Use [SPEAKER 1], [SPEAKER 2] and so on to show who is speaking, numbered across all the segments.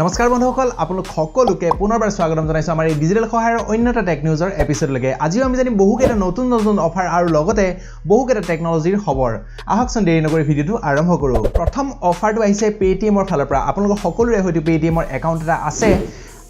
[SPEAKER 1] নমস্কাৰ বন্ধুসকল আপোনালোক সকলোকে পুনৰবাৰ স্বাগতম জনাইছো আমাৰ এই ডিজিটেল সহায়ৰ অন্যটা টেক নিউজৰ এপিসোডলৈকে আজিও আমি জানিম বহুকেইটা নতুন অফাৰ আৰু লগতে বহুকেইটা টেকনলজিৰ খবৰ আহকচোন দেৰি নকৰি ভিডিওটো আৰম্ভ কৰো প্ৰথম অফাৰটো আহিছে Paytmৰ ফালৰ পৰা আপোনালোক সকলোৰে হয়তো Paytmৰ একাউণ্ট এটা আছে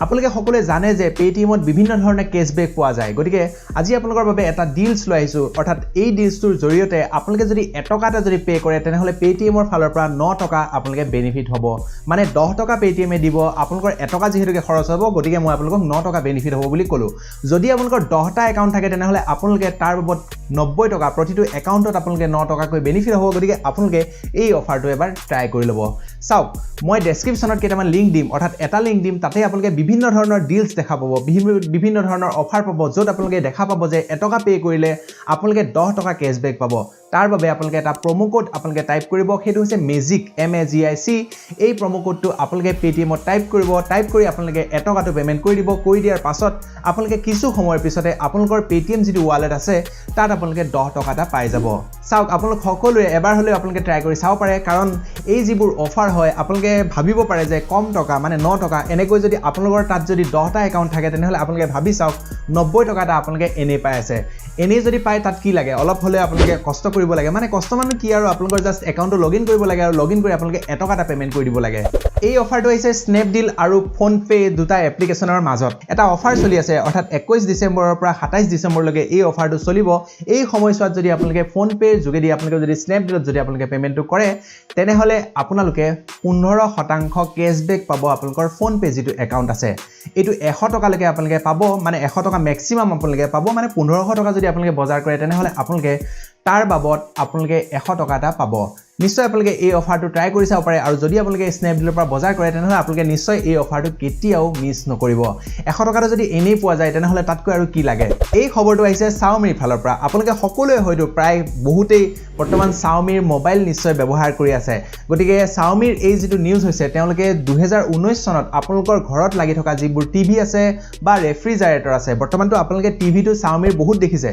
[SPEAKER 1] আপোনালোকে সকলোৱে জানে যে Paytmত বিভিন্ন ধৰণৰ কেশবেক পোৱা যায় গতিকে আজি আপোনালোকৰ বাবে এটা ডিলছ লৈ আহিছো অৰ্থাৎ এই ডিলছটোৰ জৰিয়তে আপোনালোকে যদি 1 টকা এটা যদি পে কৰে তেনেহলে Paytmৰ ফালৰ পৰা 9 টকা আপোনালোকে বেনিফিট হ'ব মানে 10 টকা Paytmে দিব আপোনালোকৰ 1 টকা যেহেতুকে খৰচ হ'ব গতিকে মই আপোনালোকক 9 টকা বেনিফিট হ'ব বুলি কলো যদি আপোনালোকৰ 10টা একাউণ্ট থাকে তেনেহলে আপোনালোকে তাৰ বাবদ 90 টকা প্ৰতিটো একাউণ্টত আপোনালোকে 9 টকাকৈ বেনিফিট হ'ব গতিকে আপোনালোকে এই অফাৰটো এবাৰ ট্ৰাই কৰি ল'ব চাওক মই ডেসক্ৰিপচনত কেইটামান লিংক দিম অৰ্থাৎ এটা লিংক দিম তাতে আপোনালোকে বিভিন্ন ধৰণৰ ডিলছ দেখা পাব বিভিন্ন ধৰণৰ অফাৰ পাব য'ত আপোনালোকে দেখা পাব যে 1 টকা পে কৰিলে আপোনালোকে 10 টকা কেশবেক পাব তাৰ বাবে আপোনালোকে এটা প্ৰমো কোড আপোনালোকে টাইপ কৰিব সেইটো হৈছে MAGIC MAGIC এই প্ৰমো কোডটো আপোনালোকে Paytmত টাইপ কৰি আপোনালোকে 1 টকাটো পেমেন্ট কৰি দিব কৰি দিয়াৰ পাছত আপোনালোকে কিছু সময়ৰ পিছতে আপোনালোকৰ Paytm যিটো ৱালেট আছে তাত আপোনালোকে 10 টকা এটা পাই যাব চাওক আপোনালোক সকলোৱে এবাৰ হলে আপোনালোকে ট্ৰাই কৰি চাও পাৰে কাৰণ এই যিবোৰ অফাৰ হয় আপোনালোকে ভাবিব পাৰে যে কম টকা মানে 9 টকা এনেকৈ যদি আপোনালোকৰ তাত যদি 10টা একাউণ্ট থাকে তেনেহলে আপোনালোকে ভাবি চাওক 90 টকা এটা আপোনালোকে এনে পাই আছে এনে যদি পায় তাত কি লাগে অলপ হলে আপোনালোকে কষ্ট কৰিব লাগে মানে কষ্ট মানে কি আৰু আপোনালোকৰ জাস্ট একাউণ্টটো লগইন কৰিব লাগে আৰু লগইন কৰি আপোনালোকে 1 টকা এটা পেমেন্ট কৰি দিব লাগে এই অফাৰটো হৈছে Snapdeal আৰু Phonepe দুটা এপ্লিকেশনৰ মাজত এটা অফাৰ চলি আছে অৰ্থাৎ 21 ডিসেম্বৰৰ পৰা 27 ডিসেম্বৰলৈকে এই অফাৰটো চলিব এই সময়ছোৱাত যদি আপোনালোকে Phonepe যোগেদি আপোনালোকে যদি Snapdeaলত যদি আপোনালোকে পেমেন্টটো কৰে তেনেহলে আপোনালোকে 15% কেশবেক পাব আপোনালোকৰ Phonepe যিটো একাউণ্ট আছে এটো 100 টকা লৈকে আপোনালোকে পাব মানে 100 টকা ম্যাক্সিমাম আপোনালোকে পাব মানে 1500 টকা যদি আপোনালোকে বজাৰ কৰে তেনেহলে আপোনালোকে তাৰ বাবদ আপোনালোকে 100 টকা এটা পাব নিশ্চয় আপোনালোকে এই অফাৰটো ট্ৰাই কৰি চাব পাৰে আৰু যদি আপোনালোকে Snapdeaলৰ পৰা বজাৰ কৰে তেনেহলে আপোনালোকে নিশ্চয় এই অফাৰটো কেতিয়াও মিছ নকৰিব 100 টকাটো যদি এনেই পোৱা যায় তেনেহলে তাতকৈ আৰু কি লাগে এই খবৰটো আহিছে Xiaomiৰ ফালৰ পৰা আপোনালোকে সকলোৱে হয়তো প্ৰায় বহুতেই বৰ্তমান Xiaomiৰ মোবাইল নিশ্চয় ব্যৱহাৰ কৰি আছে গতিকে Xiaomiৰ এই যেটো নিউজ হৈছে তেওঁলোকে 2019 চনত আপোনালোকৰ ঘৰত লাগি থকা যিবোৰ টিভি আছে বা ৰেফ্ৰিজাৰেটৰ আছে বৰ্তমানটো আপোনালোকে টিভিটো Xiaomiৰ বহুত দেখিছে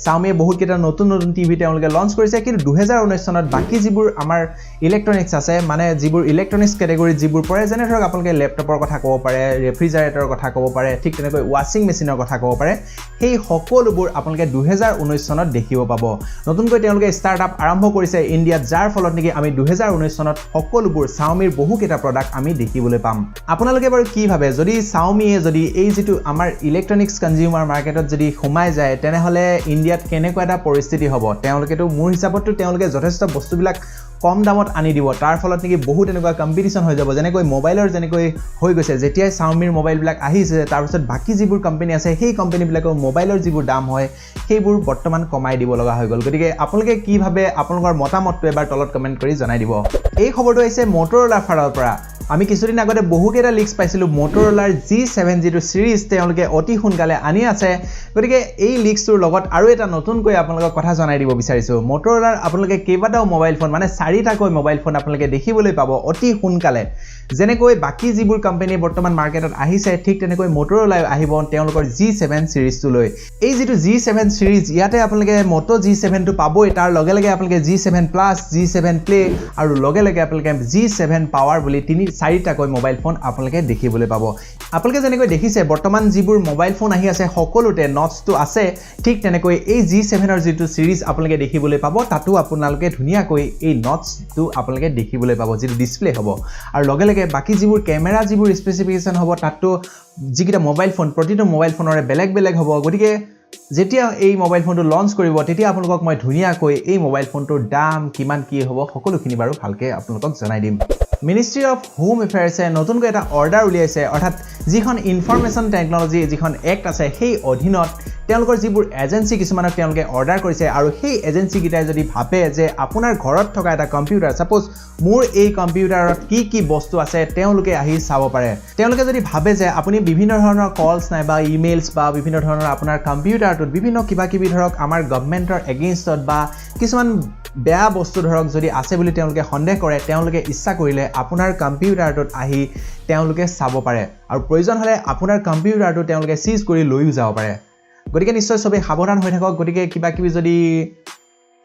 [SPEAKER 1] Xiaomiয়ে বহুত কেইটা নতুন টিভি তেওঁলোকে লঞ্চ কৰিছে কিন্তু 2019 চনত বাকি যিবোৰ আমাৰ ইলেক্ট্ৰনিক্স আছে মানে যিবোৰ ইলেক্ট্ৰনিক্স ক্যাটেগৰী যিবোৰ পৰে যেনে ধৰক আপোনালোকে ল্যাপটপৰ কথা ক'ব পাৰে ৰেফ্ৰিজাৰেটৰৰ কথা ক'ব পাৰে ঠিক তেনেকৈ ওয়াশিং মেচিনৰ কথা ক'ব পাৰে সেই সকলোবোৰ আপোনালোকে 2019 চনত দেখিব পাব নতুনকৈ তেওঁলোকে ষ্টাৰ্টআপ আৰম্ভ কৰিছে ইণ্ডিয়াত যাৰ ফলত নেকি আমি 2019 চনত সকলোবোৰ Xiaomiৰ বহুকেইটা প্ৰডাক্ট আমি দেখিবলৈ পাম আপোনালোকে বাৰু কি ভাবে যদি Xiaomiয়ে যদি এই যেটো আমাৰ ইলেক্ট্ৰনিক্স কনজিউমাৰ মাৰ্কেটত যদি সোমাই যায় তেনেহলে ইণ্ডিয়াত কেনেকুৱা এটা পৰিস্থিতি হ'ব তেওঁলোকেতো মোৰ হিচাপতটো তেওঁলোকে যথেষ্ট বস্তুবিলাক কম দামত আনি দিব তাৰ ফলত নেকি বহুত এনেকুৱা কম্পিটিশন হৈ যাব যেনেকৈ মোবাইলৰ যেনেকৈ হৈ গৈছে যেতিয়া Xiaomiৰ মোবাইলবিলাক আহিছে তাৰ পিছত বাকি যিবোৰ কোম্পানী আছে সেই কোম্পানীবিলাকৰ মোবাইলৰ যিবোৰ দাম হয় সেইবোৰ বৰ্তমান কমাই দিব লগা হৈ গল গতিকে আপোনালোকে কি ভাবে আপোনালোকৰ মতামতটো এবাৰ তলত কমেন্ট কৰি জনাই দিব এই খবৰটো হৈছে Motorola ফালৰ পৰা আমি কিছুদিন আগতে বহুকেইটা লিক্স পাইছিলো Motorola G7 যেটো সিৰিজ তেওঁলোকে অতি সোনকালে আনি আছে গতিকে এই লিক্সটোৰ লগত আৰু এটা নতুনকৈ আপোনালোকক কথা জনাই দিব বিচাৰিছো Motorola আপোনালোকে কেইবাটাও মোবাইল ফোন মানে 4টাকৈ মোবাইল ফোন আপোনালোকে দেখিবলৈ পাব অতি সোনকালে যেনেকৈ বাকি যিবোৰ কোম্পানী বৰ্তমান মাৰ্কেটত আহিছে ঠিক তেনেকৈ Motorola আহিব তেওঁলোকৰ G7 সিৰিজটো লৈ এই যেটো G7 সিৰিজ ইয়াতে আপোনালোকে Moto G7 টো পাবই তাৰ লগে লগে আপোনালোকে G7 Plus G7 Play আৰু লগে লগে আপোনালোকে G7 Power বুলি 4টাকৈ মোবাইল ফোন আপোনালোকে দেখিবলৈ পাব আপোনালোকে যেনেকৈ দেখিছে বৰ্তমান যিবোৰ মোবাইল ফোন আহি আছে সকলোতে নটছটো আছে ঠিক তেনেকৈ এই G7 ৰ যেটো সিৰিজ আপোনালোকে দেখিবলৈ পাব তাতো আপোনালোকে ধুনিয়াকৈ এই নটছটো আপোনালোকে দেখিবলৈ পাব যেটো ডিসপ্লে হ'ব আৰু লগে লগে বাকি যিবোৰ কেমেৰা যিবোৰ স্পেসিফিকেশন হ'ব তাতো যিকিটা মোবাইল ফোন প্ৰতিটো মোবাইল ফোনৰে বেলেগ হ'ব গতিকে যেতিয়া এই মোবাইল ফোনটো লঞ্চ কৰিব তেতিয়া আপোনালোকক মই ধুনিয়াকৈ এই মোবাইল ফোনটোৰ দাম কিমান কি হ'ব সকলোখিনি বাৰু ভালকে আপোনালোকক জনাই দিম Ministry of Home Affairs নতুনকৈ এটা অৰ্ডাৰ উলিয়াইছে অৰ্থাৎ যিখন ইনফৰমেশন টেকনলজি যিখন এক্ট আছে সেই অধীনত তেওঁলোকৰ যিবোৰ এজেন্সি কিছুমানক তেওঁলোকে অৰ্ডাৰ কৰিছে আৰু সেই এজেন্সি গিটাই যদি ভাবে যে আপোনাৰ ঘৰত থকা এটা কম্পিউটাৰ সাপোজ মোৰ এই কম্পিউটাৰত কি বস্তু আছে তেওঁলোকে আহি চাব পাৰে তেওঁলোকে যদি ভাবে যে আপুনি বিভিন্ন ধৰণৰ কলস নাইবা ইমেইলস বা বিভিন্ন ধৰণৰ আপোনাৰ কম্পিউটাৰটোত বিভিন্ন কিবা ধৰক আমাৰ গভৰ্নমেন্টৰ এগেইনষ্টত বা কিছুমান বেয়া বস্তু ধৰক যদি আছে বুলি তেওঁলোকে সন্দেহ কৰে তেওঁলোকে ইচ্ছা কৰিলে আপোনাৰ কম্পিউটাৰটোত আহি তেওঁলোকে চাব পাৰে আৰু প্ৰয়োজন হলে আপোনাৰ কম্পিউটাৰটো তেওঁলোকে সিজ কৰি লৈও যাব পাৰে গতিকে নিশ্চয় সবে সাৱধান হৈ থাকক গতিকে কিবা যদি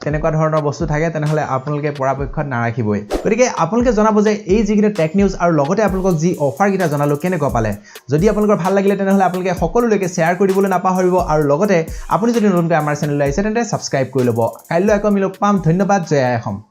[SPEAKER 1] তেনেকুৱা ধৰণৰ বস্তু থাকে তেনেহলে আপোনালোকে পৰাপক্ষত নাৰাখিবই গতিকে আপোনালোকে জনাব যে এই যিকেইটা টেক নিউজ আৰু লগতে আপোনালোকক যি অফাৰ কিটা জনালো কেনেকুৱা পালে যদি আপোনালোকৰ ভাল লাগিলে তেনেহলে আপোনালোকে সকলোলৈকে শ্বেয়াৰ কৰি দিবলৈ নাপাহৰিব আৰু লগতে আপুনি যদি নতুনকৈ আমাৰ চেনেললৈ আহিছে তেন্তে সাবস্ক্ৰাইব কৰি ল'ব কাইলৈ আকৌ আমি লগ পাম ধন্যবাদ জয় আই অসম